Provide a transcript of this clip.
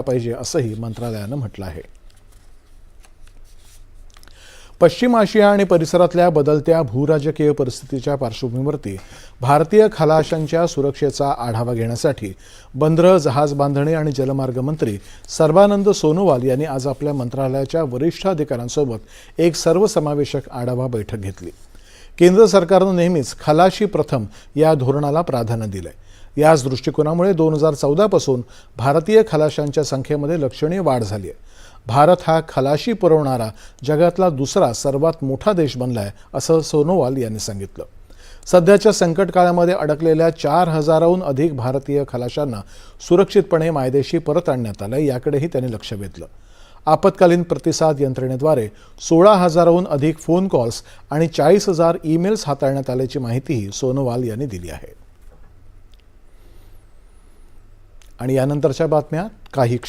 पाहिजे असंही मंत्रालयानं म्हटलं आहे. पश्चिम आशिया आणि परिसरातल्या बदलत्या भूराजकीय परिस्थितीच्या पार्श्वभूमीवरती भारतीय खलाशांच्या सुरक्षेचा आढावा घेण्यासाठी बंदरं, जहाज बांधणी आणि जलमार्ग मंत्री सर्बानंद सोनोवाल यांनी आज आपल्या मंत्रालयाच्या वरिष्ठ अधिकाऱ्यांसोबत एक सर्वसमावेशक आढावा बैठक घेतली. केंद्र सरकारनं नेहमीच खलाशी प्रथम या धोरणाला प्राधान्य दिलंय. याच दृष्टिकोनामुळे 2014 पासून भारतीय खलाशांच्या संख्येमध्ये लक्षणीय वाढ झाली आहे. भारत हा खलाशी पुरवणारा जगातला दुसरा सर्वात मोठा देश बनलाय असं सोनोवाल यांनी सांगितलं. सध्याच्या संकट काळामध्ये अडकलेल्या 4000हून अधिक भारतीय खलाशांना सुरक्षितपणे मायदेशी परत आणण्यात आलंय, याकडेही त्यांनी लक्ष वेधलं. आपत्कालीन प्रतिसाद यंत्रणेद्वारे 16,000हून अधिक फोन कॉल्स आणि 40,000 ईमेल्स हाताळण्यात आल्याची माहितीही सोनोवाल यांनी दिली आहे. आणि यानंतरच्या बातम्या काही क्षण